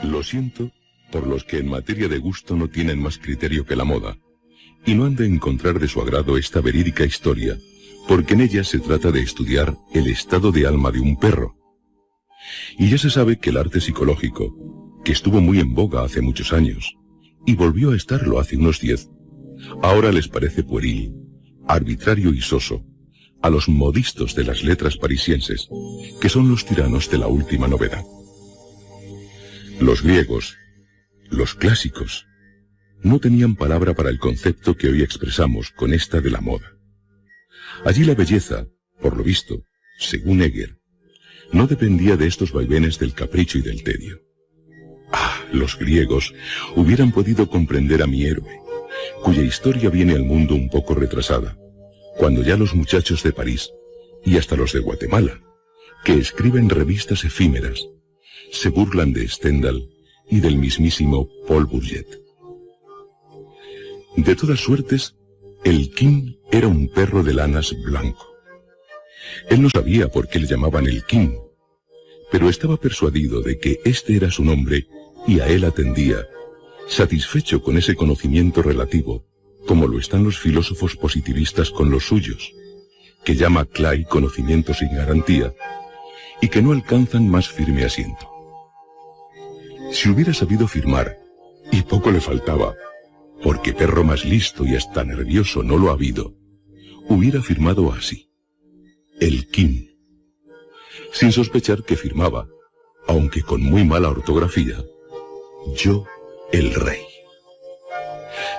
Lo siento por los que en materia de gusto no tienen más criterio que la moda, y no han de encontrar de su agrado esta verídica historia, porque en ella se trata de estudiar el estado de alma de un perro. Y ya se sabe que el arte psicológico, que estuvo muy en boga hace muchos años, y volvió a estarlo hace unos 10, ahora les parece pueril, arbitrario y soso, a los modistos de las letras parisienses, que son los tiranos de la última novedad. Los griegos, los clásicos, no tenían palabra para el concepto que hoy expresamos con esta de la moda. Allí la belleza, por lo visto, según Heger, no dependía de estos vaivenes del capricho y del tedio. Ah, los griegos hubieran podido comprender a mi héroe, cuya historia viene al mundo un poco retrasada, cuando ya los muchachos de París, y hasta los de Guatemala, que escriben revistas efímeras, se burlan de Stendhal y del mismísimo Paul Bourget. De todas suertes, el King era un perro de lanas blanco. Él no sabía por qué le llamaban el King, pero estaba persuadido de que este era su nombre y a él atendía, satisfecho con ese conocimiento relativo, como lo están los filósofos positivistas con los suyos, que llama Clay conocimiento sin garantía, y que no alcanzan más firme asiento. Si hubiera sabido firmar, y poco le faltaba, porque perro más listo y hasta nervioso no lo ha habido, hubiera firmado así: el King, sin sospechar que firmaba, aunque con muy mala ortografía, yo el rey.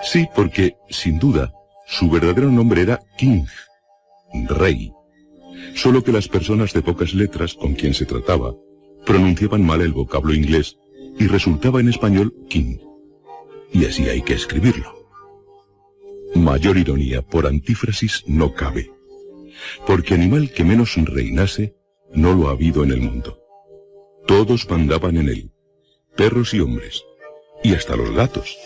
Sí, porque, sin duda, su verdadero nombre era King, rey, solo que las personas de pocas letras con quien se trataba pronunciaban mal el vocablo inglés y resultaba en español King, y así hay que escribirlo. Mayor ironía por antífrasis no cabe, porque animal que menos reinase no lo ha habido en el mundo. Todos mandaban en él, perros y hombres, y hasta los gatos,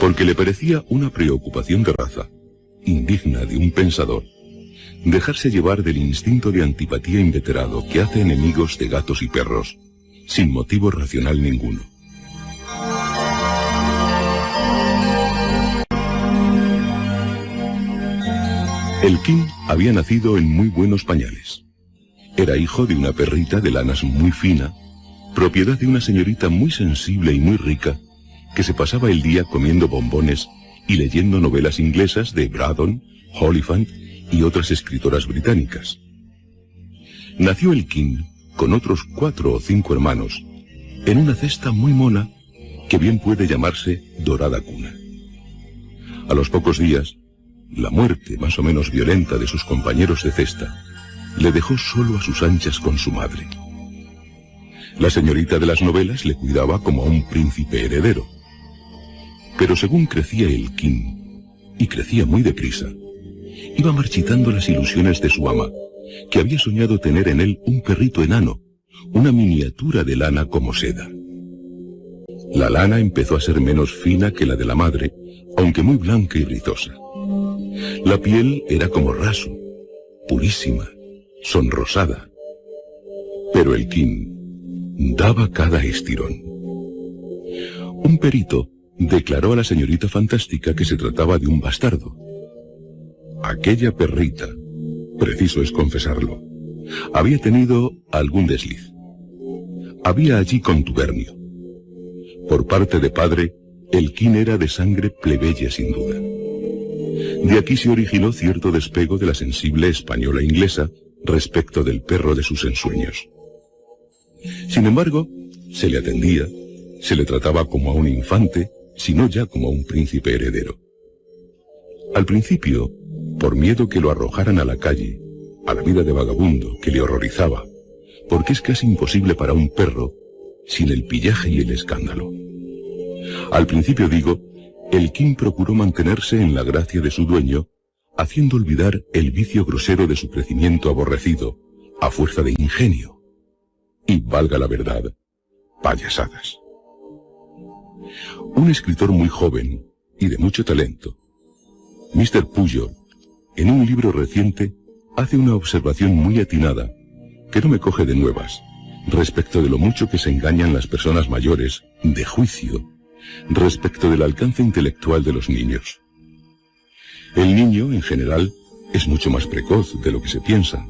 porque le parecía una preocupación de raza, indigna de un pensador, dejarse llevar del instinto de antipatía inveterado que hace enemigos de gatos y perros, sin motivo racional ninguno. El King había nacido en muy buenos pañales. Era hijo de una perrita de lanas muy fina, propiedad de una señorita muy sensible y muy rica, que se pasaba el día comiendo bombones y leyendo novelas inglesas de Braddon, Oliphant y otras escritoras británicas. Nació el King con otros 4 o 5 hermanos en una cesta muy mona que bien puede llamarse dorada cuna. A los pocos días, la muerte más o menos violenta de sus compañeros de cesta le dejó solo a sus anchas con su madre. La señorita de las novelas le cuidaba como a un príncipe heredero. Pero según crecía el King, y crecía muy deprisa, iba marchitando las ilusiones de su ama, que había soñado tener en él un perrito enano, una miniatura de lana como seda. La lana empezó a ser menos fina que la de la madre, aunque muy blanca y rizosa. La piel era como raso, purísima, sonrosada. Pero el King daba cada estirón. Un perito declaró a la señorita fantástica que se trataba de un bastardo. Aquella perrita, preciso es confesarlo, había tenido algún desliz. Había allí contubernio. Por parte de padre, el King era de sangre plebeya sin duda. De aquí se originó cierto despego de la sensible española inglesa respecto del perro de sus ensueños. Sin embargo, se le atendía, se le trataba como a un infante, sino ya como a un príncipe heredero. Al principio, por miedo que lo arrojaran a la calle, a la vida de vagabundo que le horrorizaba, porque es casi imposible para un perro sin el pillaje y el escándalo. Al principio, digo, el King procuró mantenerse en la gracia de su dueño, haciendo olvidar el vicio grosero de su crecimiento aborrecido, a fuerza de ingenio. Y, valga la verdad, payasadas. Un escritor muy joven y de mucho talento, Mr. Pujol, en un libro reciente, hace una observación muy atinada, que no me coge de nuevas, respecto de lo mucho que se engañan las personas mayores, de juicio, respecto del alcance intelectual de los niños. El niño, en general, es mucho más precoz de lo que se piensa.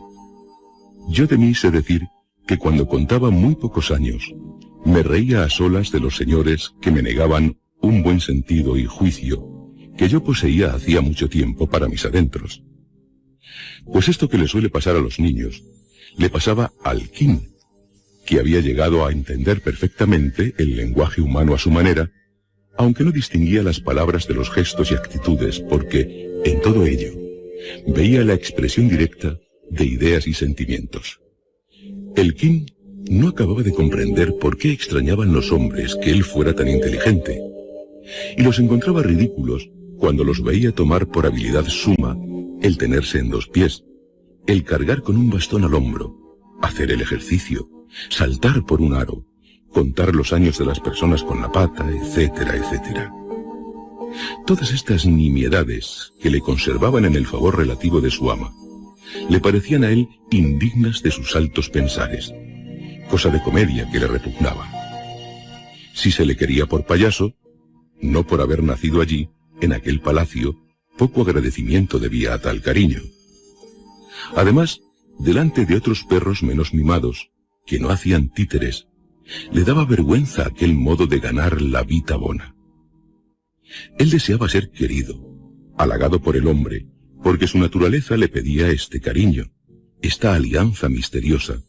Yo de mí sé decir que cuando contaba muy pocos años, me reía a solas de los señores que me negaban un buen sentido y juicio que yo poseía hacía mucho tiempo para mis adentros. Pues esto que le suele pasar a los niños, le pasaba al King, que había llegado a entender perfectamente el lenguaje humano a su manera, aunque no distinguía las palabras de los gestos y actitudes, porque, en todo ello, veía la expresión directa de ideas y sentimientos. El King no acababa de comprender por qué extrañaban los hombres que él fuera tan inteligente, y los encontraba ridículos cuando los veía tomar por habilidad suma el tenerse en dos pies, el cargar con un bastón al hombro, hacer el ejercicio, saltar por un aro, contar los años de las personas con la pata, etcétera, etcétera. Todas estas nimiedades que le conservaban en el favor relativo de su ama, le parecían a él indignas de sus altos pensares, cosa de comedia que le repugnaba. Si se le quería por payaso, no por haber nacido allí, en aquel palacio, poco agradecimiento debía a tal cariño. Además, delante de otros perros menos mimados, que no hacían títeres, le daba vergüenza aquel modo de ganar la vita bona. Él deseaba ser querido, halagado por el hombre, porque su naturaleza le pedía este cariño, esta alianza misteriosa,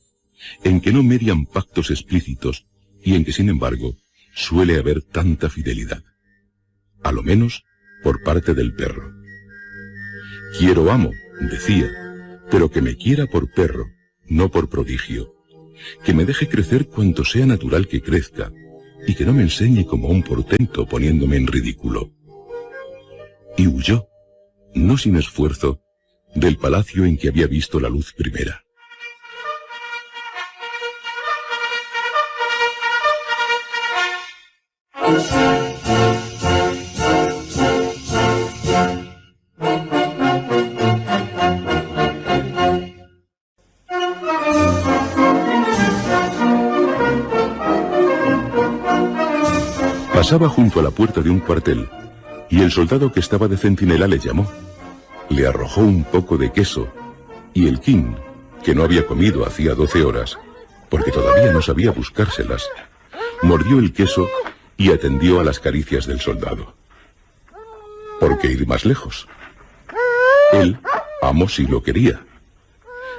en que no median pactos explícitos y en que, sin embargo, suele haber tanta fidelidad. A lo menos por parte del perro. Quiero amo, decía, pero que me quiera por perro, no por prodigio. Que me deje crecer cuanto sea natural que crezca, y que no me enseñe como un portento poniéndome en ridículo. Y huyó, no sin esfuerzo, del palacio en que había visto la luz primera. Pasaba junto a la puerta de un cuartel, y el soldado que estaba de centinela le llamó. Le arrojó un poco de queso, y el King, que no había comido hacía 12 horas, porque todavía no sabía buscárselas, mordió el queso y atendió a las caricias del soldado. ¿Por qué ir más lejos? Él, amo, si lo quería.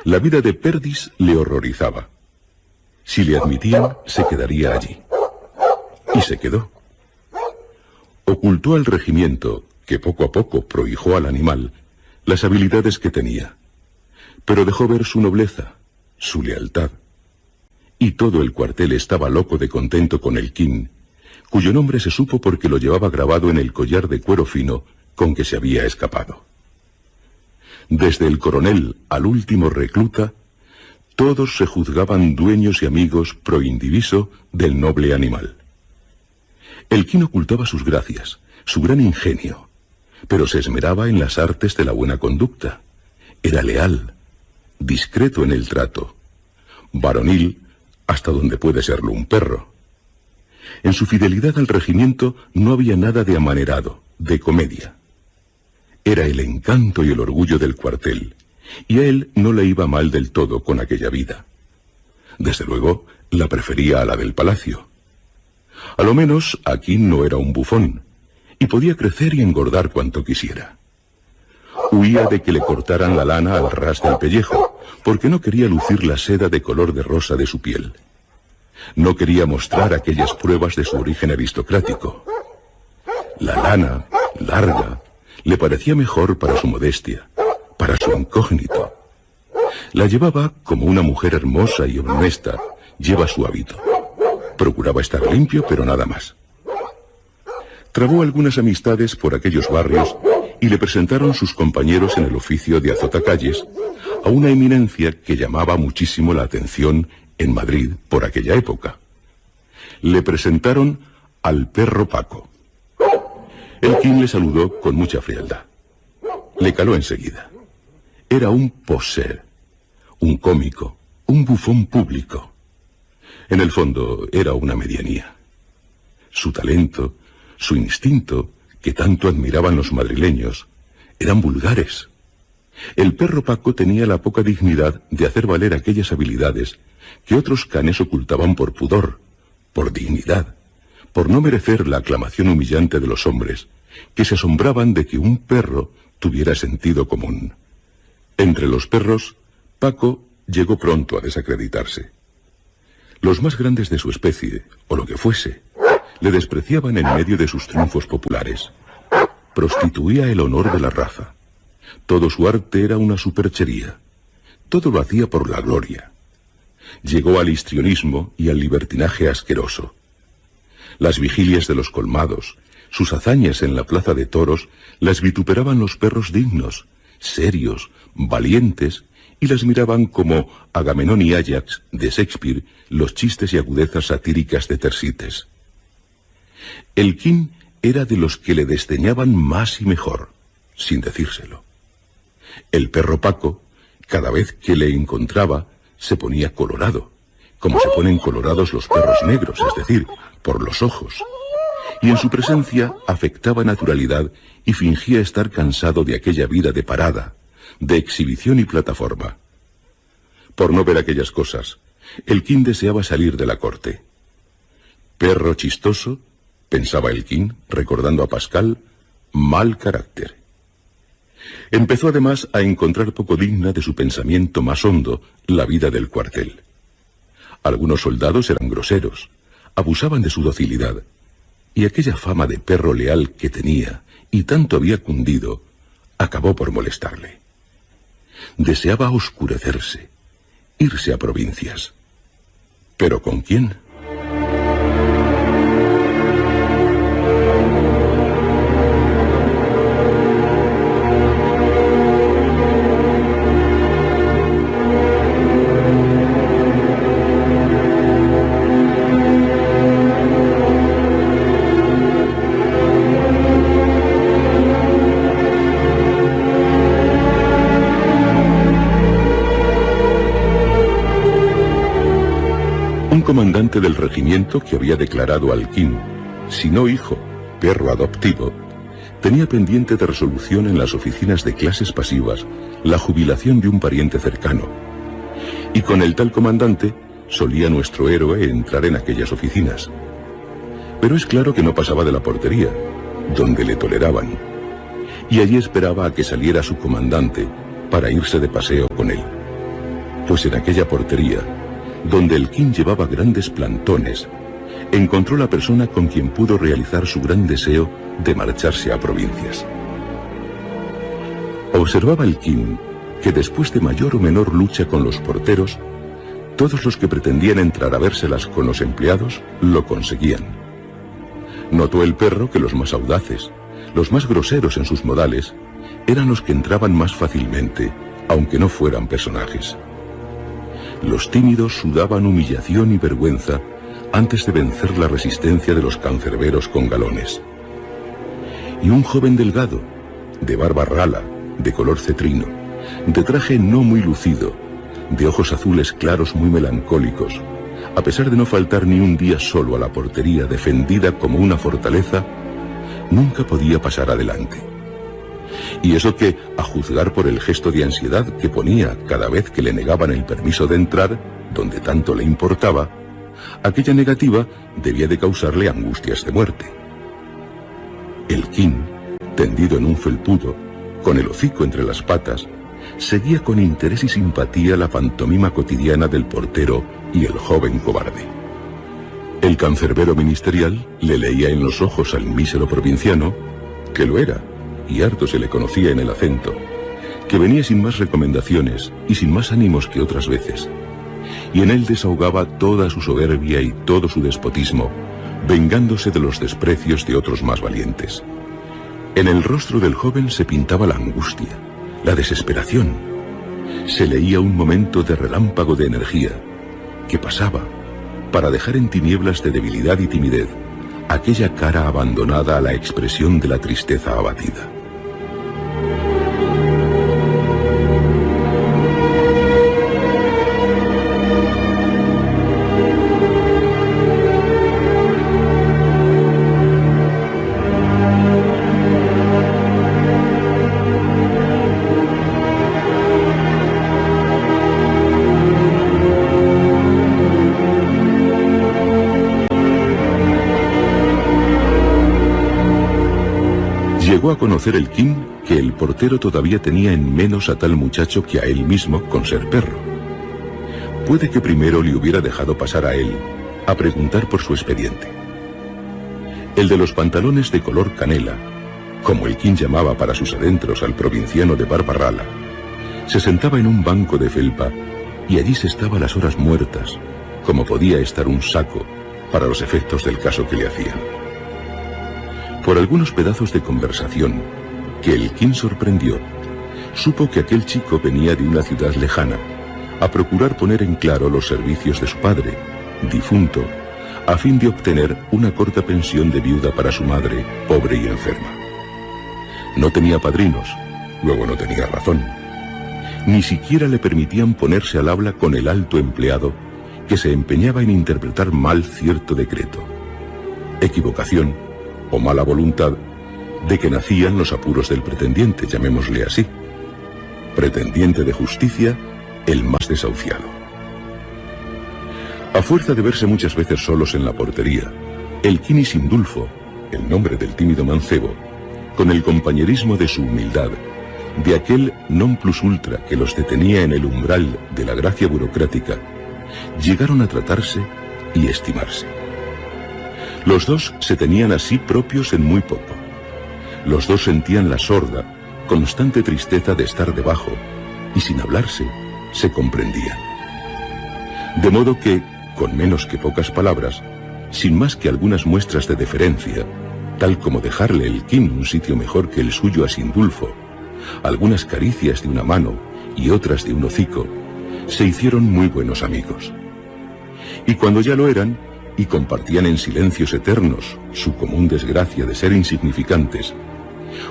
La vida de Perdis le horrorizaba. Si le admitían, se quedaría allí. Y se quedó. Ocultó al regimiento, que poco a poco prohijó al animal, las habilidades que tenía, pero dejó ver su nobleza, su lealtad. Y todo el cuartel estaba loco de contento con el King, cuyo nombre se supo porque lo llevaba grabado en el collar de cuero fino con que se había escapado. Desde el coronel al último recluta, todos se juzgaban dueños y amigos pro indiviso del noble animal. El King ocultaba sus gracias, su gran ingenio, pero se esmeraba en las artes de la buena conducta. Era leal, discreto en el trato, varonil hasta donde puede serlo un perro. En su fidelidad al regimiento no había nada de amanerado, de comedia. Era el encanto y el orgullo del cuartel, y a él no le iba mal del todo con aquella vida. Desde luego, la prefería a la del palacio. A lo menos aquí no era un bufón, y podía crecer y engordar cuanto quisiera. Huía de que le cortaran la lana al ras del pellejo, porque no quería lucir la seda de color de rosa de su piel. No quería mostrar aquellas pruebas de su origen aristocrático. La lana, larga, le parecía mejor para su modestia, para su incógnito. La llevaba como una mujer hermosa y honesta lleva su hábito. Procuraba estar limpio, pero nada más. Trabó algunas amistades por aquellos barrios y le presentaron sus compañeros en el oficio de azotacalles a una eminencia que llamaba muchísimo la atención en Madrid por aquella época. Le presentaron al perro Paco. El King le saludó con mucha frialdad. Le caló enseguida. Era un poseur, un cómico, un bufón público. En el fondo era una medianía. Su talento, su instinto, que tanto admiraban los madrileños, eran vulgares. El perro Paco tenía la poca dignidad de hacer valer aquellas habilidades que otros canes ocultaban por pudor, por dignidad, por no merecer la aclamación humillante de los hombres, que se asombraban de que un perro tuviera sentido común. Entre los perros, Paco llegó pronto a desacreditarse. Los más grandes de su especie, o lo que fuese, le despreciaban en medio de sus triunfos populares. Prostituía el honor de la raza. Todo su arte era una superchería. Todo lo hacía por la gloria. Llegó al histrionismo y al libertinaje asqueroso. Las vigilias de los colmados, sus hazañas en la plaza de toros, las vituperaban los perros dignos, serios, valientes, y las miraban como Agamenón y Áyax de Shakespeare los chistes y agudezas satíricas de Tersites. El Quín era de los que le desdeñaban más y mejor, sin decírselo. El perro Paco, cada vez que le encontraba, se ponía colorado, como se ponen colorados los perros negros, es decir, por los ojos. Y en su presencia afectaba naturalidad y fingía estar cansado de aquella vida de parada, de exhibición y plataforma. Por no ver aquellas cosas, el Quín deseaba salir de la corte. Perro chistoso, pensaba el Quín, recordando a Pascal, mal carácter. Empezó además a encontrar poco digna de su pensamiento más hondo la vida del cuartel. Algunos soldados eran groseros, abusaban de su docilidad, y aquella fama de perro leal que tenía y tanto había cundido, acabó por molestarle. Deseaba oscurecerse, irse a provincias. ¿Pero con quién? Comandante del regimiento que había declarado al Quín, si no hijo, perro adoptivo, tenía pendiente de resolución en las oficinas de clases pasivas la jubilación de un pariente cercano. Y con el tal comandante solía nuestro héroe entrar en aquellas oficinas. Pero es claro que no pasaba de la portería, donde le toleraban, y allí esperaba a que saliera su comandante para irse de paseo con él. Pues en aquella portería, donde el Quín llevaba grandes plantones, encontró la persona con quien pudo realizar su gran deseo de marcharse a provincias. Observaba el Quín que después de mayor o menor lucha con los porteros, todos los que pretendían entrar a vérselas con los empleados lo conseguían. Notó el perro que los más audaces, los más groseros en sus modales, eran los que entraban más fácilmente, aunque no fueran personajes. Los tímidos sudaban humillación y vergüenza antes de vencer la resistencia de los cancerberos con galones. Y un joven delgado, de barba rala, de color cetrino, de traje no muy lucido, de ojos azules claros muy melancólicos, a pesar de no faltar ni un día solo a la portería defendida como una fortaleza, nunca podía pasar adelante. Y eso que, a juzgar por el gesto de ansiedad que ponía cada vez que le negaban el permiso de entrar, donde tanto le importaba, aquella negativa debía de causarle angustias de muerte. El Quín, tendido en un felpudo, con el hocico entre las patas, seguía con interés y simpatía la pantomima cotidiana del portero y el joven cobarde. El cancerbero ministerial le leía en los ojos al mísero provinciano, que lo era, y harto se le conocía en el acento, que venía sin más recomendaciones y sin más ánimos que otras veces, y en él desahogaba toda su soberbia y todo su despotismo, vengándose de los desprecios de otros más valientes. En el rostro del joven se pintaba la angustia, la desesperación. Se leía un momento de relámpago de energía, que pasaba, para dejar en tinieblas de debilidad y timidez, aquella cara abandonada a la expresión de la tristeza abatida. llegó a conocer Elquín que el portero todavía tenía en menos a tal muchacho que a él mismo con ser perro. Puede que primero le hubiera dejado pasar a él a preguntar por su expediente. El de los pantalones de color canela, como Elquín llamaba para sus adentros al provinciano de Barbarrala, se sentaba en un banco de felpa y allí se estaba las horas muertas, como podía estar un saco para los efectos del caso que le hacían. Por algunos pedazos de conversación que Elquín sorprendió, supo que aquel chico venía de una ciudad lejana a procurar poner en claro los servicios de su padre, difunto, a fin de obtener una corta pensión de viuda para su madre, pobre y enferma. No tenía padrinos, luego no tenía razón. Ni siquiera le permitían ponerse al habla con el alto empleado que se empeñaba en interpretar mal cierto decreto. Equivocación o mala voluntad de que nacían los apuros del pretendiente, llamémosle así. Pretendiente de justicia, el más desahuciado. A fuerza de verse muchas veces solos en la portería, Elquín y Sindulfo, el nombre del tímido mancebo, con el compañerismo de su humildad, de aquel non plus ultra que los detenía en el umbral de la gracia burocrática, llegaron a tratarse y estimarse. Los dos se tenían a sí propios en muy poco. Los dos sentían la sorda, constante tristeza de estar debajo, y sin hablarse, se comprendían. De modo que, con menos que pocas palabras, sin más que algunas muestras de deferencia, tal como dejarle Elquín un sitio mejor que el suyo a Sindulfo, algunas caricias de una mano y otras de un hocico, se hicieron muy buenos amigos. Y cuando ya lo eran, y compartían en silencios eternos su común desgracia de ser insignificantes,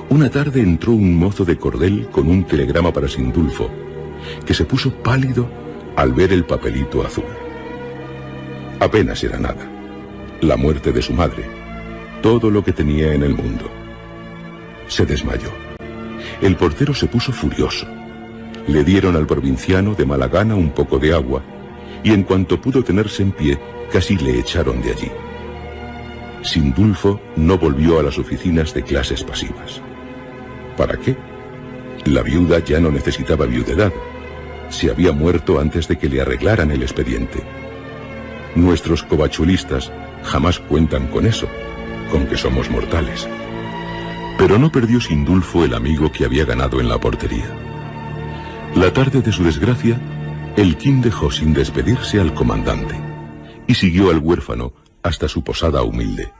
una tarde entró un mozo de cordel con un telegrama para Sindulfo, que se puso pálido al ver el papelito azul. Apenas era nada, la muerte de su madre, todo lo que tenía en el mundo. Se desmayó. El portero se puso furioso. Le dieron al provinciano de mala gana un poco de agua, y en cuanto pudo tenerse en pie, casi le echaron de allí. Sindulfo no volvió a las oficinas de clases pasivas. ¿Para qué? La viuda ya no necesitaba viudedad. Se había muerto antes de que le arreglaran el expediente. Nuestros covachuelistas jamás cuentan con eso, con que somos mortales. Pero no perdió Sindulfo el amigo que había ganado en la portería. La tarde de su desgracia, Elquín dejó sin despedirse al comandante y siguió al huérfano hasta su posada humilde.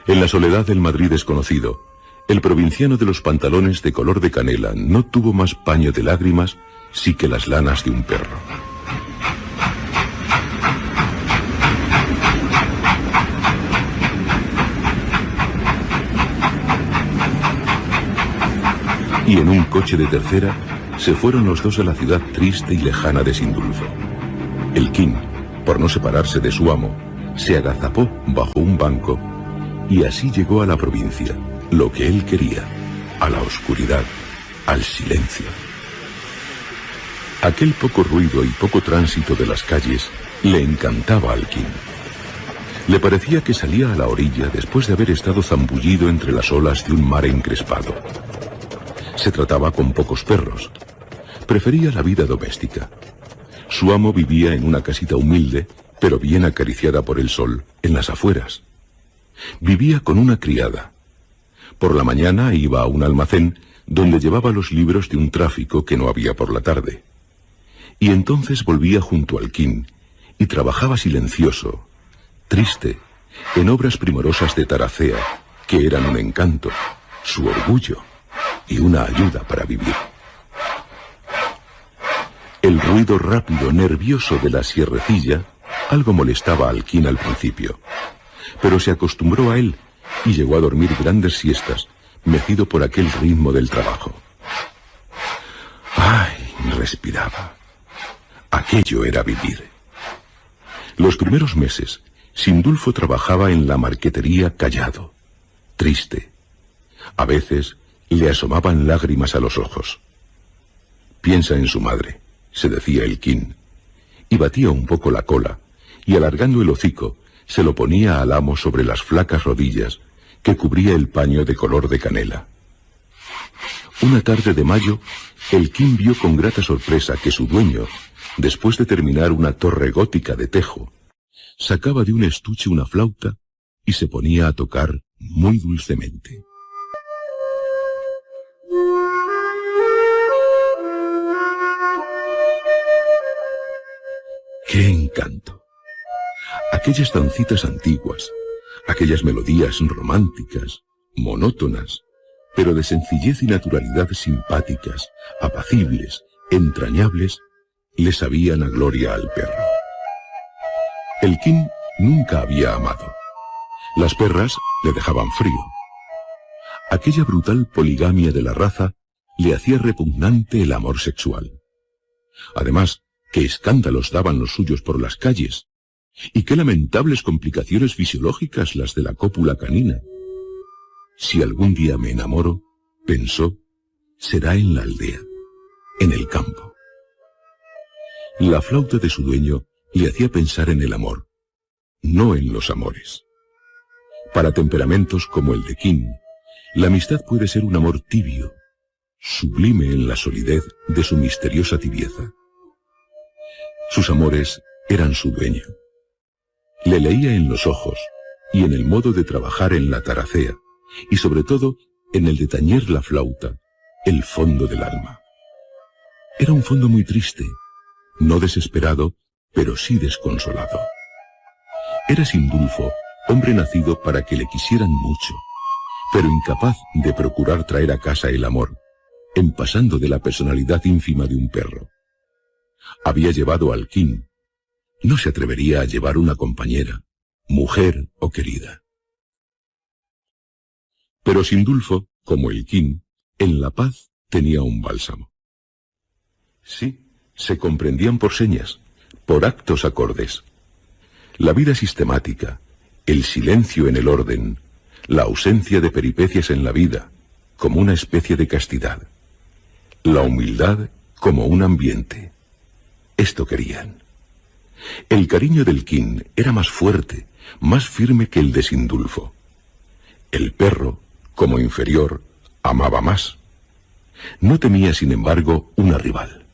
En la soledad del Madrid desconocido, el provinciano de los pantalones de color de canela no tuvo más paño de lágrimas sí que las lanas de un perro. Y en un coche de tercera se fueron los dos a la ciudad triste y lejana de Sindulfo. Elquín, por no separarse de su amo, se agazapó bajo un banco y así llegó a la provincia, lo que él quería, a la oscuridad, al silencio. Aquel poco ruido y poco tránsito de las calles le encantaba a Elquín. Le parecía que salía a la orilla después de haber estado zambullido entre las olas de un mar encrespado. Se trataba con pocos perros. Prefería la vida doméstica. Su amo vivía en una casita humilde, pero bien acariciada por el sol, en las afueras. Vivía con una criada. Por la mañana iba a un almacén donde llevaba los libros de un tráfico que no había por la tarde. Y entonces volvía junto al Elquín y trabajaba silencioso, triste, en obras primorosas de Taracea, que eran un encanto, su orgullo y una ayuda para vivir. El ruido rápido, nervioso de la sierrecilla algo molestaba a Elquín al principio, pero se acostumbró a él y llegó a dormir grandes siestas, mecido por aquel ritmo del trabajo. ¡Ay!, respiraba. Aquello era vivir. Los primeros meses, Sindulfo trabajaba en la marquetería callado, triste. A veces le asomaban lágrimas a los ojos. Piensa en su madre, se decía Elquín, y batía un poco la cola, y alargando el hocico, se lo ponía al amo sobre las flacas rodillas, que cubría el paño de color de canela. Una tarde de mayo, Elkin vio con grata sorpresa que su dueño, después de terminar una torre gótica de tejo, sacaba de un estuche una flauta y se ponía a tocar muy dulcemente. ¡Qué encanto! Aquellas dancitas antiguas, aquellas melodías románticas, monótonas, pero de sencillez y naturalidad simpáticas, apacibles, entrañables, le sabían a gloria al perro. Elkin nunca había amado. Las perras le dejaban frío. Aquella brutal poligamia de la raza le hacía repugnante el amor sexual. Además, qué escándalos daban los suyos por las calles, y qué lamentables complicaciones fisiológicas las de la cópula canina. Si algún día me enamoro, pensó, será en la aldea, en el campo. La flauta de su dueño le hacía pensar en el amor, no en los amores. Para temperamentos como el de Kim, la amistad puede ser un amor tibio, sublime en la solidez de su misteriosa tibieza. Sus amores eran su dueño. Le leía en los ojos y en el modo de trabajar en la taracea, y sobre todo en el de tañer la flauta, el fondo del alma. Era un fondo muy triste, no desesperado, pero sí desconsolado. Era Sindulfo, hombre nacido para que le quisieran mucho, pero incapaz de procurar traer a casa el amor, en pasando de la personalidad ínfima de un perro. Había llevado al Kim, no se atrevería a llevar una compañera, mujer o querida. Pero Sindulfo, como el Kim, en la paz tenía un bálsamo. Sí, se comprendían por señas, por actos acordes. La vida sistemática, el silencio en el orden, la ausencia de peripecias en la vida, como una especie de castidad. La humildad como un ambiente. Esto querían. El cariño del Kim era más fuerte, más firme que el de Sindulfo. El perro, como inferior, amaba más. No temía, sin embargo, una rival.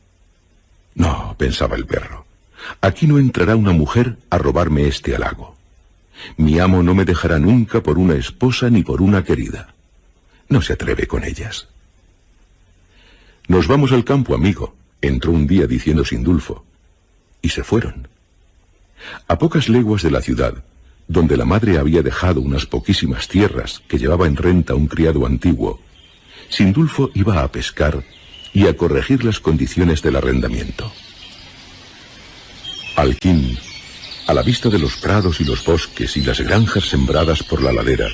No, pensaba el perro, aquí no entrará una mujer a robarme este halago. Mi amo no me dejará nunca por una esposa ni por una querida. No se atreve con ellas. Nos vamos al campo, amigo, entró un día diciendo Sindulfo, y se fueron. A pocas leguas de la ciudad, donde la madre había dejado unas poquísimas tierras que llevaba en renta un criado antiguo, Sindulfo iba a pescar y a corregir las condiciones del arrendamiento. Al Kim, a la vista de los prados y los bosques y las granjas sembradas por la ladera,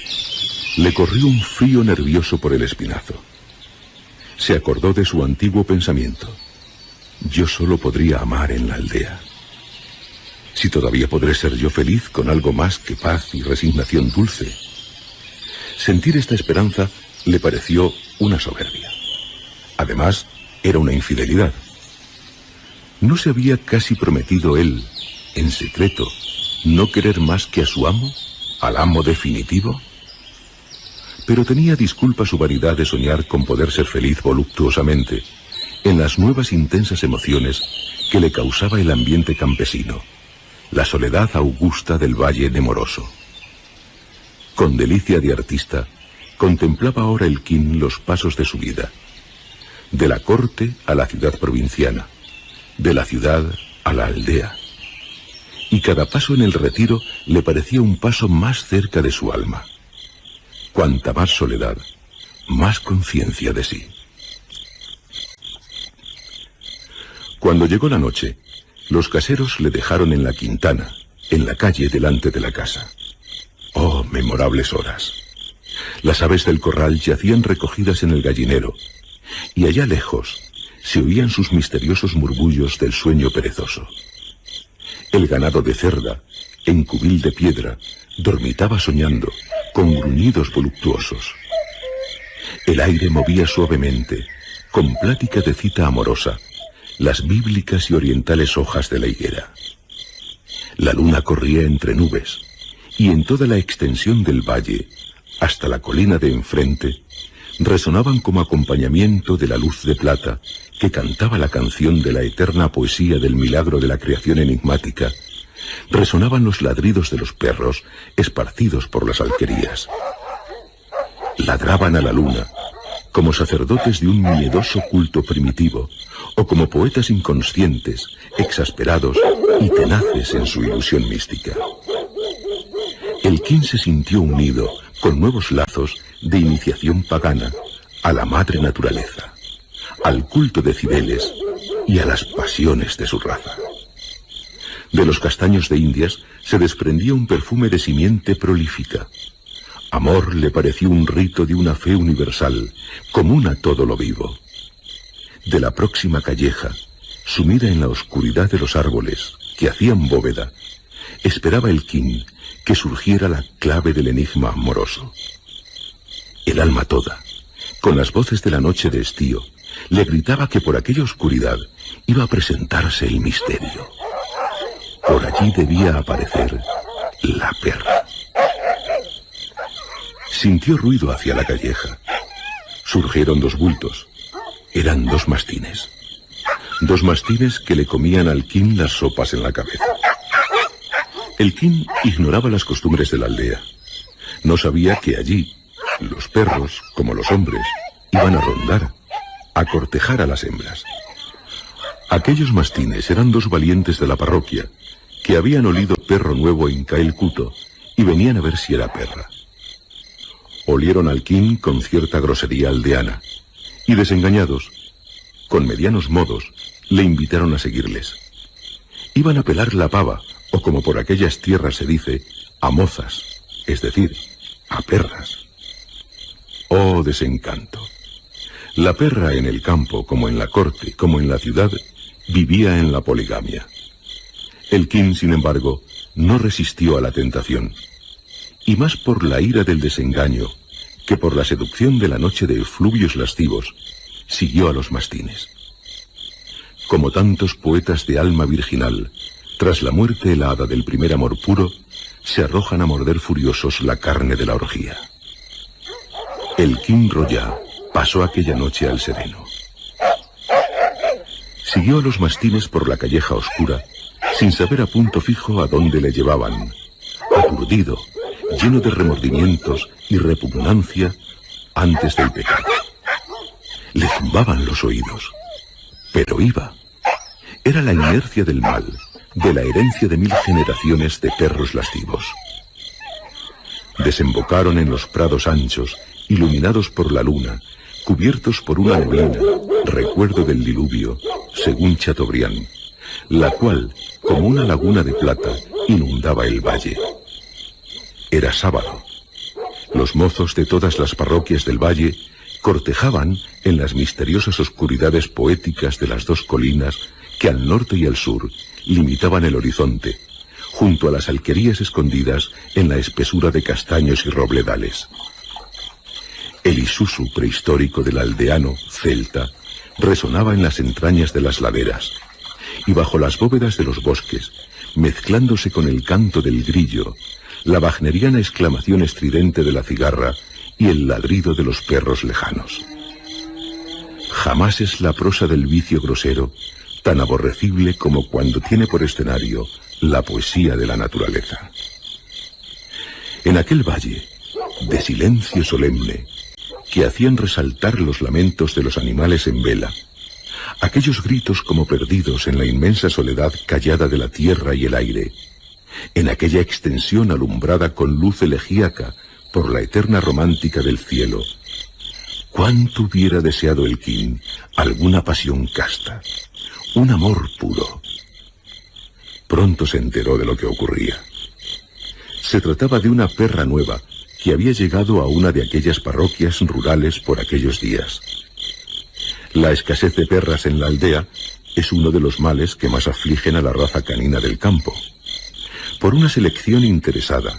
le corrió un frío nervioso por el espinazo. Se acordó de su antiguo pensamiento. Yo solo podría amar en la aldea. Si todavía podré ser yo feliz con algo más que paz y resignación dulce. Sentir esta esperanza le pareció una soberbia. Además, era una infidelidad. ¿No se había casi prometido él, en secreto, no querer más que a su amo, al amo definitivo? Pero tenía disculpa su vanidad de soñar con poder ser feliz voluptuosamente, en las nuevas intensas emociones que le causaba el ambiente campesino, la soledad augusta del valle de Moroso. Con delicia de artista, contemplaba ahora el Kim los pasos de su vida, de la corte a la ciudad provinciana, de la ciudad a la aldea, y cada paso en el retiro le parecía un paso más cerca de su alma. Cuanta más soledad, más conciencia de sí. Cuando llegó la noche, los caseros le dejaron en la quintana, en la calle delante de la casa. Oh, memorables horas. Las aves del corral yacían recogidas en el gallinero, y allá lejos se oían sus misteriosos murmullos del sueño perezoso. El ganado de cerda, en cubil de piedra, dormitaba soñando, con gruñidos voluptuosos. El aire movía suavemente, con plática de cita amorosa, las bíblicas y orientales hojas de la higuera. La luna corría entre nubes, y en toda la extensión del valle, hasta la colina de enfrente, resonaban como acompañamiento de la luz de plata que cantaba la canción de la eterna poesía del milagro de la creación enigmática. Resonaban los ladridos de los perros esparcidos por las alquerías. Ladraban a la luna, como sacerdotes de un miedoso culto primitivo, o como poetas inconscientes, exasperados y tenaces en su ilusión mística. El King se sintió unido, con nuevos lazos de iniciación pagana, a la madre naturaleza, al culto de Cibeles y a las pasiones de su raza. De los castaños de Indias se desprendía un perfume de simiente prolífica. Amor le pareció un rito de una fe universal, común a todo lo vivo. De la próxima calleja, sumida en la oscuridad de los árboles que hacían bóveda, esperaba el King que surgiera la clave del enigma amoroso. El alma toda, con las voces de la noche de estío, le gritaba que por aquella oscuridad iba a presentarse el misterio. Por allí debía aparecer la perra. Sintió ruido hacia la calleja. Surgieron dos bultos. Eran dos mastines. Dos mastines que le comían al King las sopas en la cabeza. El King ignoraba las costumbres de la aldea. No sabía que allí los perros, como los hombres, iban a rondar, a cortejar a las hembras. Aquellos mastines eran dos valientes de la parroquia que habían olido perro nuevo en Calcuto y venían a ver si era perra. Olieron al King con cierta grosería aldeana y, desengañados, con medianos modos, le invitaron a seguirles. Iban a pelar la pava, o como por aquellas tierras se dice, a mozas, es decir, a perras. ¡Oh, desencanto! La perra en el campo, como en la corte, como en la ciudad, vivía en la poligamia. El King, sin embargo, no resistió a la tentación, y más por la ira del desengaño que por la seducción de la noche de efluvios lascivos, siguió a los mastines. Como tantos poetas de alma virginal, tras la muerte helada del primer amor puro, se arrojan a morder furiosos la carne de la orgía. El King Royá pasó aquella noche al sereno. Siguió a los mastines por la calleja oscura, sin saber a punto fijo a dónde le llevaban, aturdido, lleno de remordimientos y repugnancia antes del pecado. Le zumbaban los oídos, pero iba. Era la inercia del mal, de la herencia de 1000 generaciones de perros lascivos. Desembocaron en los prados anchos, iluminados por la luna, cubiertos por una neblina, recuerdo del diluvio, según Chateaubriand, la cual, como una laguna de plata, inundaba el valle. Era sábado. Los mozos de todas las parroquias del valle cortejaban en las misteriosas oscuridades poéticas de las dos colinas que al norte y al sur limitaban el horizonte, junto a las alquerías escondidas en la espesura de castaños y robledales. El Isuzu prehistórico del aldeano celta resonaba en las entrañas de las laderas, y bajo las bóvedas de los bosques, mezclándose con el canto del grillo, la wagneriana exclamación estridente de la cigarra y el ladrido de los perros lejanos. Jamás es la prosa del vicio grosero tan aborrecible como cuando tiene por escenario la poesía de la naturaleza. En aquel valle, de silencio solemne, que hacían resaltar los lamentos de los animales en vela, aquellos gritos como perdidos en la inmensa soledad callada de la tierra y el aire, en aquella extensión alumbrada con luz elegíaca por la eterna romántica del cielo, cuánto hubiera deseado el King alguna pasión casta, un amor puro. Pronto se enteró de lo que ocurría. Se trataba de una perra nueva que había llegado a una de aquellas parroquias rurales por aquellos días. La escasez de perras en la aldea es uno de los males que más afligen a la raza canina del campo. Por una selección interesada,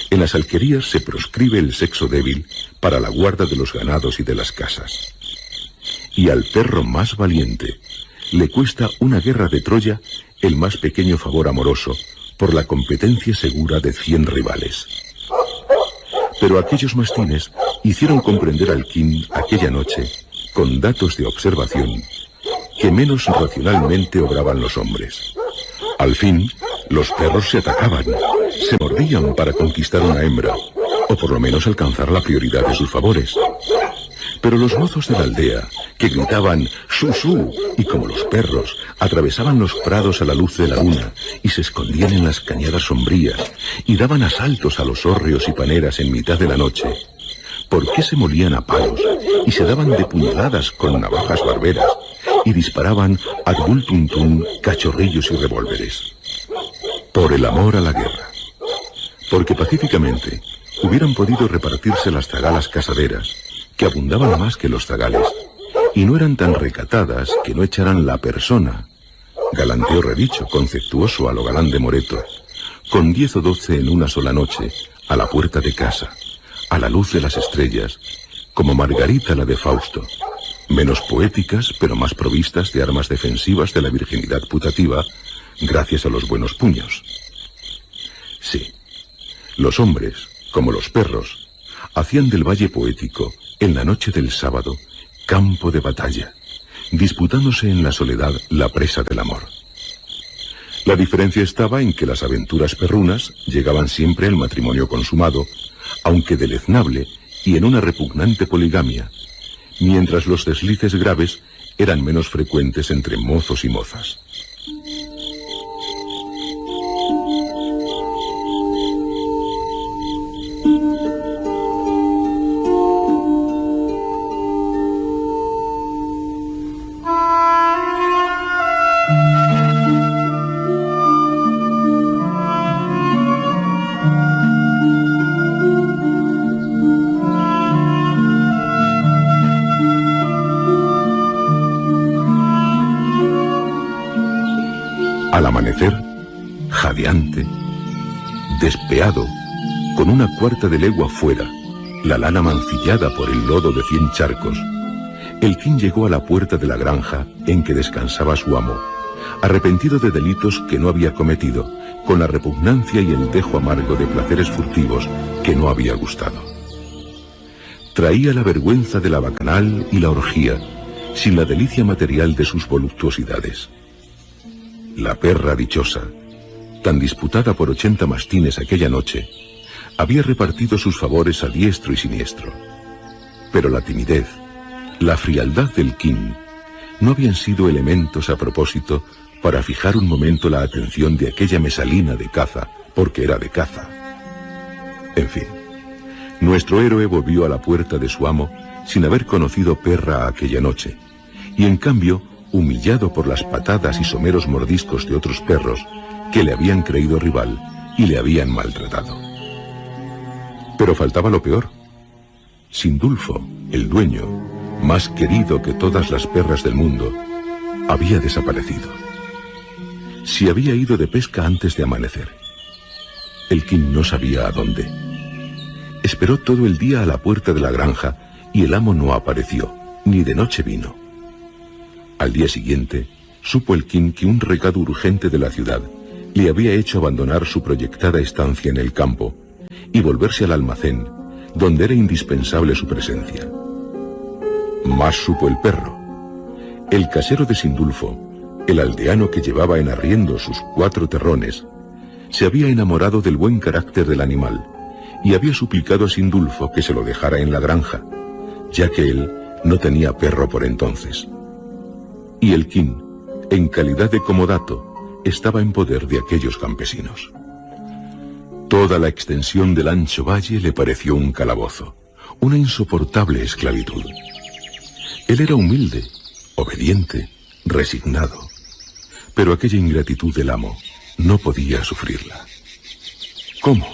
en las alquerías se proscribe el sexo débil para la guarda de los ganados y de las casas. Y al perro más valiente le cuesta una guerra de Troya el más pequeño favor amoroso por la competencia segura de 100 rivales. Pero aquellos mastines hicieron comprender al King aquella noche, con datos de observación, que menos racionalmente obraban los hombres. Al fin, los perros se atacaban, se mordían para conquistar una hembra, o por lo menos alcanzar la prioridad de sus favores. Pero los mozos de la aldea, que gritaban «¡Su-su!» y como los perros, atravesaban los prados a la luz de la luna y se escondían en las cañadas sombrías y daban asaltos a los hórreos y paneras en mitad de la noche. ¿Por qué se molían a palos y se daban de puñaladas con navajas barberas y disparaban ad vultuntum cachorrillos y revólveres? Por el amor a la guerra. Porque pacíficamente hubieran podido repartirse las zagalas casaderas, que abundaban más que los zagales, y no eran tan recatadas que no echaran la persona, galanteo redicho, conceptuoso a lo galán de Moreto, con 10 o 12 en una sola noche, a la puerta de casa, a la luz de las estrellas, como Margarita la de Fausto, menos poéticas, pero más provistas de armas defensivas de la virginidad putativa, gracias a los buenos puños. Sí, los hombres, como los perros, hacían del valle poético, en la noche del sábado, campo de batalla, disputándose en la soledad la presa del amor. La diferencia estaba en que las aventuras perrunas llegaban siempre al matrimonio consumado, aunque deleznable y en una repugnante poligamia, mientras los deslices graves eran menos frecuentes entre mozos y mozas. Al amanecer, jadeante, despeado, con una cuarta de legua fuera, la lana mancillada por el lodo de 100 charcos, el King llegó a la puerta de la granja en que descansaba su amo, arrepentido de delitos que no había cometido, con la repugnancia y el dejo amargo de placeres furtivos que no había gustado. Traía la vergüenza de la bacanal y la orgía, sin la delicia material de sus voluptuosidades. La perra dichosa, tan disputada por 80 mastines aquella noche, había repartido sus favores a diestro y siniestro. Pero la timidez, la frialdad del King, no habían sido elementos a propósito para fijar un momento la atención de aquella mesalina de caza, porque era de caza. En fin, nuestro héroe volvió a la puerta de su amo sin haber conocido perra aquella noche, y en cambio humillado por las patadas y someros mordiscos de otros perros que le habían creído rival y le habían maltratado. Pero faltaba lo peor. Sindulfo, el dueño, más querido que todas las perras del mundo, había desaparecido. Se había ido de pesca antes de amanecer. El King no sabía a dónde. Esperó todo el día a la puerta de la granja y el amo no apareció, ni de noche vino. Al día siguiente, supo el King que un recado urgente de la ciudad le había hecho abandonar su proyectada estancia en el campo y volverse al almacén, donde era indispensable su presencia. Más supo el perro. El casero de Sindulfo, el aldeano que llevaba en arriendo sus 4 terrones, se había enamorado del buen carácter del animal y había suplicado a Sindulfo que se lo dejara en la granja, ya que él no tenía perro por entonces. Y el King, en calidad de comodato, estaba en poder de aquellos campesinos. Toda la extensión del ancho valle le pareció un calabozo, una insoportable esclavitud. Él era humilde, obediente, resignado, pero aquella ingratitud del amo no podía sufrirla. ¿Cómo?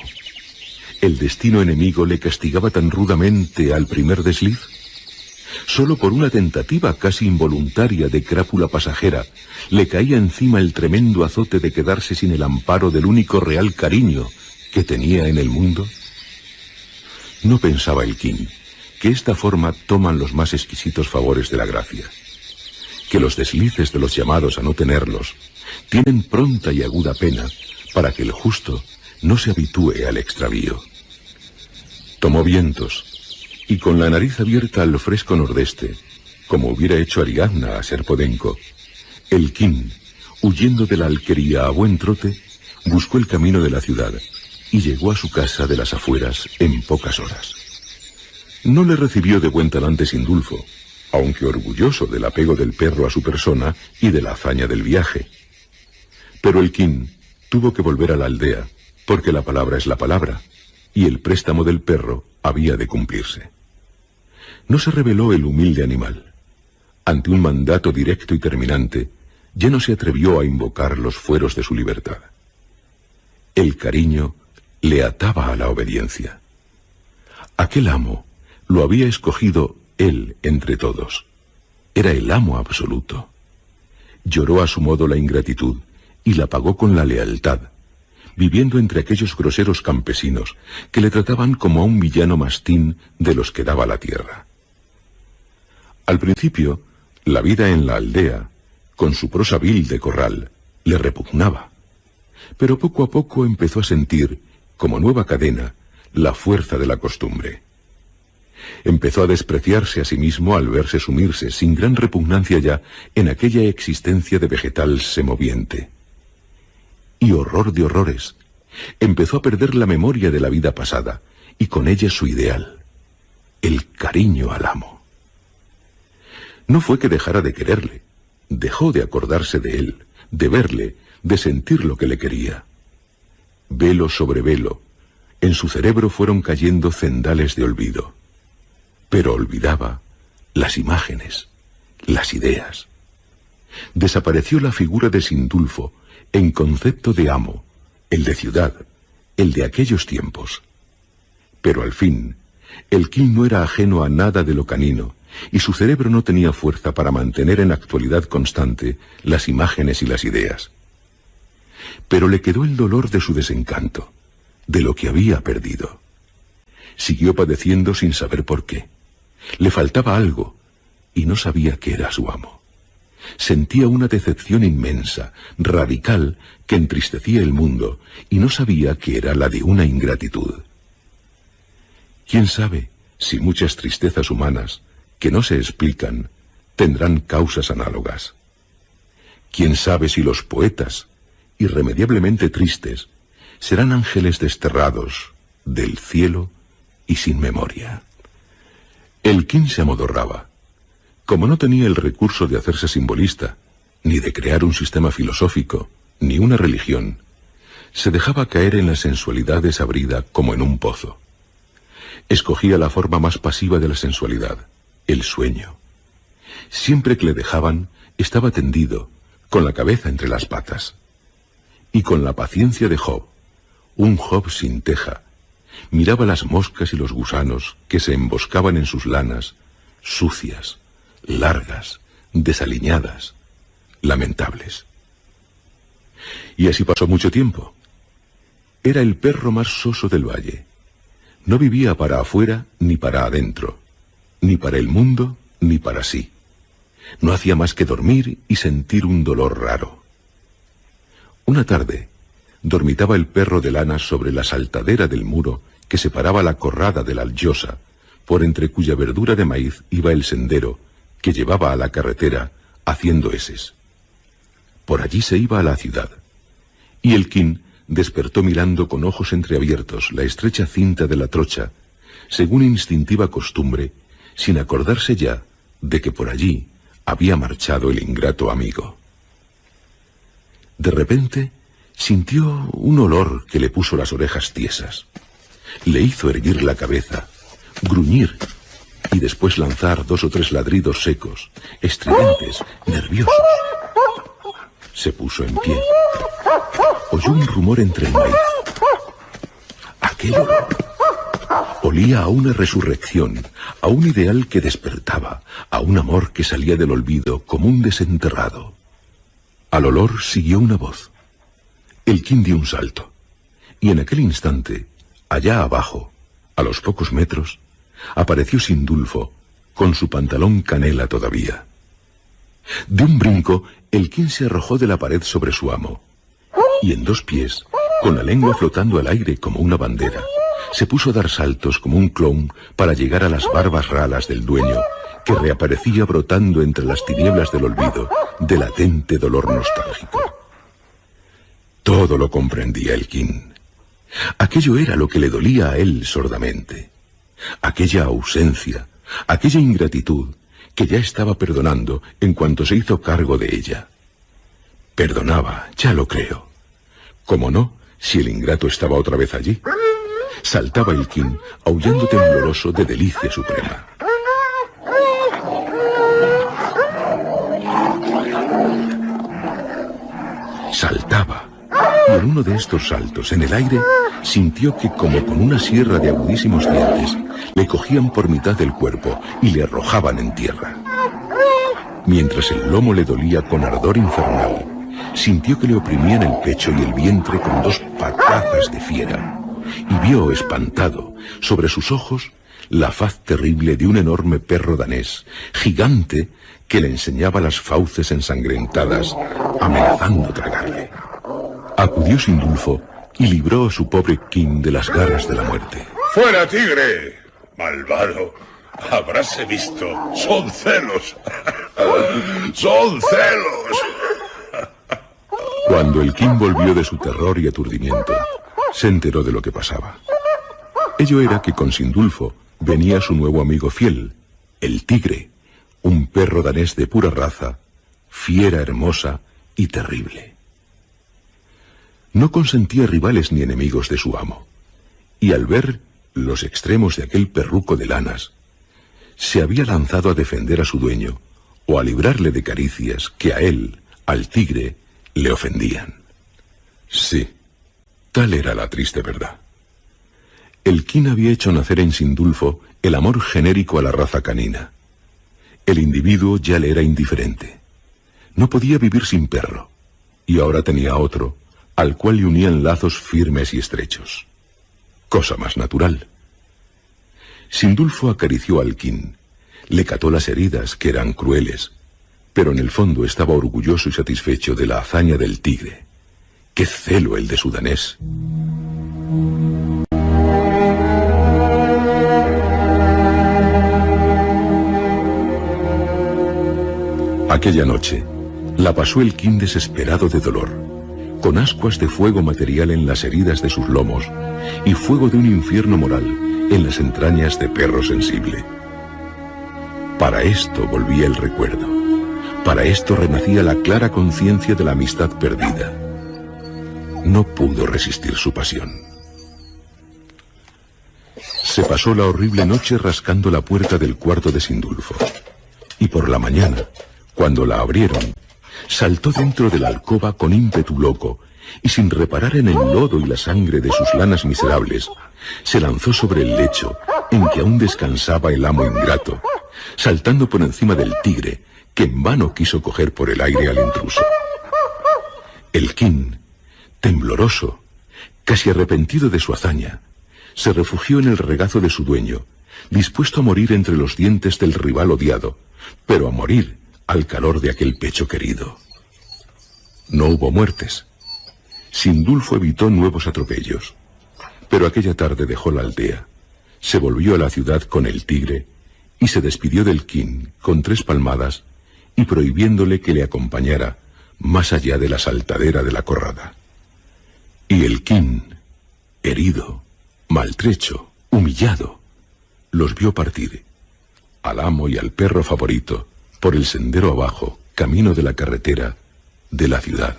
¿El destino enemigo le castigaba tan rudamente al primer desliz? Solo por una tentativa casi involuntaria de crápula pasajera, le caía encima el tremendo azote de quedarse sin el amparo del único real cariño que tenía en el mundo. No pensaba el King que esta forma toman los más exquisitos favores de la gracia, que los deslices de los llamados a no tenerlos tienen pronta y aguda pena para que el justo no se habitúe al extravío. Tomó vientos, y con la nariz abierta al fresco nordeste, como hubiera hecho Ariadna a Serpodenco, Elquín, huyendo de la alquería a buen trote, buscó el camino de la ciudad y llegó a su casa de las afueras en pocas horas. No le recibió de buen talante Sindulfo, aunque orgulloso del apego del perro a su persona y de la hazaña del viaje. Pero Elquín tuvo que volver a la aldea, porque la palabra es la palabra, y el préstamo del perro había de cumplirse. No se rebeló el humilde animal. Ante un mandato directo y terminante, ya no se atrevió a invocar los fueros de su libertad. El cariño le ataba a la obediencia. Aquel amo lo había escogido él entre todos. Era el amo absoluto. Lloró a su modo la ingratitud y la pagó con la lealtad, viviendo entre aquellos groseros campesinos que le trataban como a un villano mastín de los que daba la tierra. Al principio, la vida en la aldea, con su prosa vil de corral, le repugnaba, pero poco a poco empezó a sentir, como nueva cadena, la fuerza de la costumbre. Empezó a despreciarse a sí mismo al verse sumirse, sin gran repugnancia ya, en aquella existencia de vegetal semoviente. Y horror de horrores, empezó a perder la memoria de la vida pasada, y con ella su ideal, el cariño al amo. No fue que dejara de quererle, dejó de acordarse de él, de verle, de sentir lo que le quería. Velo sobre velo, en su cerebro fueron cayendo cendales de olvido. Pero olvidaba las imágenes, las ideas. Desapareció la figura de Sindulfo en concepto de amo, el de ciudad, el de aquellos tiempos. Pero al fin, Elquín no era ajeno a nada de lo canino, y su cerebro no tenía fuerza para mantener en actualidad constante las imágenes y las ideas. Pero le quedó el dolor de su desencanto, de lo que había perdido. Siguió padeciendo sin saber por qué. Le faltaba algo, y no sabía qué era su amo. Sentía una decepción inmensa, radical, que entristecía el mundo, y no sabía que era la de una ingratitud. ¿Quién sabe si muchas tristezas humanas, que no se explican, tendrán causas análogas? ¿Quién sabe si los poetas, irremediablemente tristes, serán ángeles desterrados del cielo y sin memoria? Elquín se amodorraba. Como no tenía el recurso de hacerse simbolista, ni de crear un sistema filosófico, ni una religión, se dejaba caer en la sensualidad desabrida como en un pozo. Escogía la forma más pasiva de la sensualidad, el sueño. Siempre que le dejaban, estaba tendido, con la cabeza entre las patas. Y con la paciencia de Job, un Job sin teja, miraba las moscas y los gusanos que se emboscaban en sus lanas, sucias, largas, desaliñadas, lamentables. Y así pasó mucho tiempo. Era el perro más soso del valle. No vivía para afuera ni para adentro, ni para el mundo ni para sí. No hacía más que dormir y sentir un dolor raro. Una tarde, dormitaba el perro de lana sobre la saltadera del muro que separaba la corrada de la Allosa, por entre cuya verdura de maíz iba el sendero que llevaba a la carretera haciendo eses. Por allí se iba a la ciudad, y Elquín despertó mirando con ojos entreabiertos la estrecha cinta de la trocha, según instintiva costumbre, sin acordarse ya de que por allí había marchado el ingrato amigo. De repente sintió un olor que le puso las orejas tiesas. Le hizo erguir la cabeza, gruñir y después lanzar 2 o 3 ladridos secos, estridentes, nerviosos. Se puso en pie. Oyó un rumor entre el maíz. Aquel olor olía a una resurrección, a un ideal que despertaba, a un amor que salía del olvido como un desenterrado. Al olor siguió una voz. Elquín dio un salto, y en aquel instante, allá abajo, a los pocos metros, apareció Sindulfo, con su pantalón canela todavía. De un brinco, Elquín se arrojó de la pared sobre su amo, y en 2 pies, con la lengua flotando al aire como una bandera, se puso a dar saltos como un clown para llegar a las barbas ralas del dueño, que reaparecía brotando entre las tinieblas del olvido, de latente dolor nostálgico. Todo lo comprendía Elkin. Aquello era lo que le dolía a él sordamente. Aquella ausencia, aquella ingratitud que ya estaba perdonando en cuanto se hizo cargo de ella. Perdonaba, ya lo creo. ¿Cómo no, si el ingrato estaba otra vez allí? Saltaba Elkin, aullando tembloroso de delicia suprema. Saltaba, y en uno de estos saltos, en el aire, sintió que como con una sierra de agudísimos dientes, le cogían por mitad del cuerpo y le arrojaban en tierra. Mientras el lomo le dolía con ardor infernal, sintió que le oprimían el pecho y el vientre con dos patazas de fiera, y vio, espantado, sobre sus ojos, la faz terrible de un enorme perro danés, gigante, que le enseñaba las fauces ensangrentadas, amenazando tragarle. Acudió Sindulfo y libró a su pobre King de las garras de la muerte. ¡Fuera, tigre! ¡Malvado! Habráse visto. ¡Son celos! ¡Son celos! Cuando el King volvió de su terror y aturdimiento, se enteró de lo que pasaba. Ello era que con Sindulfo venía su nuevo amigo fiel, el tigre, un perro danés de pura raza, fiera hermosa y terrible. No consentía rivales ni enemigos de su amo, y al ver los extremos de aquel perruco de lanas, se había lanzado a defender a su dueño o a librarle de caricias que a él, al tigre, le ofendían. Sí, tal era la triste verdad. Elkin había hecho nacer en Sindulfo el amor genérico a la raza canina. El individuo ya le era indiferente. No podía vivir sin perro, y ahora tenía otro, al cual le unían lazos firmes y estrechos. Cosa más natural. Sindulfo acarició al Elkin, le cató las heridas, que eran crueles, pero en el fondo estaba orgulloso y satisfecho de la hazaña del tigre. ¡Qué celo el de su danés! Aquella noche la pasó Elkin desesperado de dolor, con ascuas de fuego material en las heridas de sus lomos y fuego de un infierno moral en las entrañas de perro sensible. Para esto volvía el recuerdo, para esto renacía la clara conciencia de la amistad perdida. No pudo resistir su pasión. Se pasó la horrible noche rascando la puerta del cuarto de Sindulfo, y por la mañana, cuando la abrieron, saltó dentro de la alcoba con ímpetu loco y sin reparar en el lodo y la sangre de sus lanas miserables, se lanzó sobre el lecho en que aún descansaba el amo ingrato, saltando por encima del tigre que en vano quiso coger por el aire al intruso. Elkin, tembloroso, casi arrepentido de su hazaña, se refugió en el regazo de su dueño, dispuesto a morir entre los dientes del rival odiado, pero a morir al calor de aquel pecho querido. No hubo muertes. Sindulfo evitó nuevos atropellos, pero aquella tarde dejó la aldea, se volvió a la ciudad con el tigre y se despidió del Elkin con 3 palmadas y prohibiéndole que le acompañara más allá de la saltadera de la corrada. Y el Elkin, herido, maltrecho, humillado, los vio partir, al amo y al perro favorito, por el sendero abajo, camino de la carretera, de la ciudad,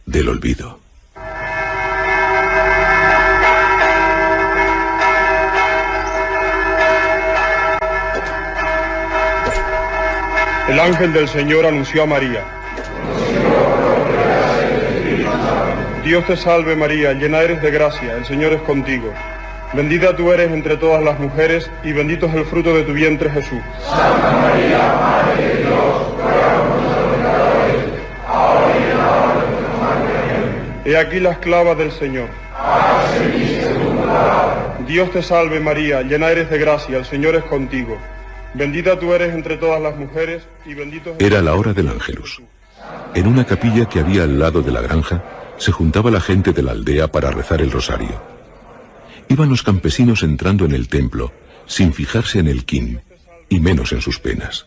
del olvido. El ángel del Señor anunció a María. Dios te salve María, llena eres de gracia, el Señor es contigo. Bendita tú eres entre todas las mujeres, y bendito es el fruto de tu vientre, Jesús. Santa María, Madre de Dios, ruega por nosotros pecadores, ahora y en la hora de nuestra muerte. Amén. He aquí la esclava del Señor. Hágase en mí según tu palabra. Dios te salve María, llena eres de gracia, el Señor es contigo. Bendita tú eres entre todas las mujeres, y bendito es... Era la hora del Ángelus. En una capilla que había al lado de la granja, se juntaba la gente de la aldea para rezar el rosario. Iban los campesinos entrando en el templo, sin fijarse en el King, y menos en sus penas.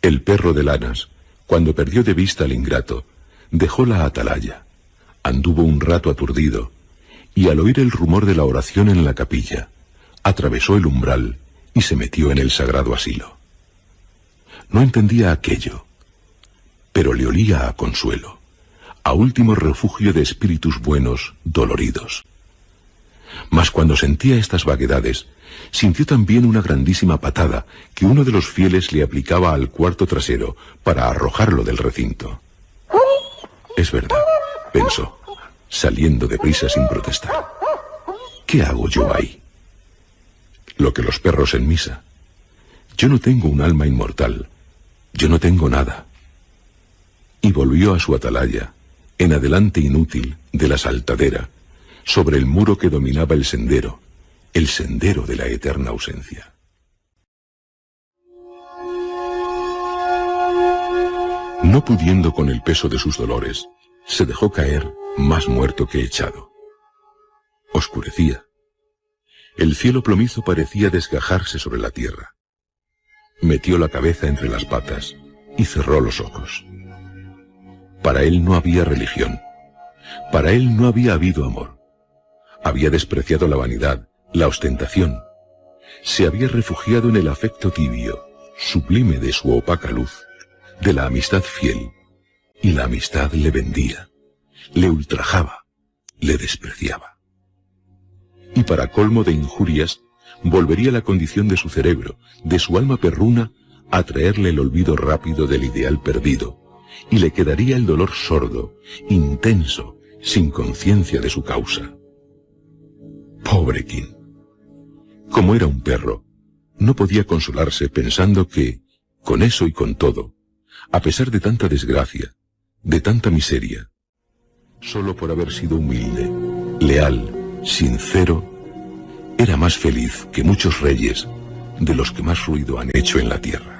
El perro de lanas, cuando perdió de vista al ingrato, dejó la atalaya, anduvo un rato aturdido, y al oír el rumor de la oración en la capilla, atravesó el umbral y se metió en el sagrado asilo. No entendía aquello, pero le olía a consuelo, a último refugio de espíritus buenos, doloridos. Mas cuando sentía estas vaguedades, sintió también una grandísima patada que uno de los fieles le aplicaba al cuarto trasero para arrojarlo del recinto. Es verdad, pensó, saliendo deprisa sin protestar. ¿Qué hago yo ahí? Lo que los perros en misa. Yo no tengo un alma inmortal, yo no tengo nada. Y volvió a su atalaya, en adelante inútil de la saltadera, sobre el muro que dominaba el sendero de la eterna ausencia. No pudiendo con el peso de sus dolores, se dejó caer más muerto que echado. Oscurecía. El cielo plomizo parecía desgajarse sobre la tierra. Metió la cabeza entre las patas y cerró los ojos. Para él no había religión. Para él no había habido amor. Había despreciado la vanidad, la ostentación. Se había refugiado en el afecto tibio, sublime de su opaca luz, de la amistad fiel, y la amistad le vendía, le ultrajaba, le despreciaba. Y para colmo de injurias, volvería la condición de su cerebro, de su alma perruna, a traerle el olvido rápido del ideal perdido, y le quedaría el dolor sordo, intenso, sin conciencia de su causa. Pobre King. Como era un perro, no podía consolarse pensando que, con eso y con todo, a pesar de tanta desgracia, de tanta miseria, solo por haber sido humilde, leal, sincero, era más feliz que muchos reyes de los que más ruido han hecho en la tierra.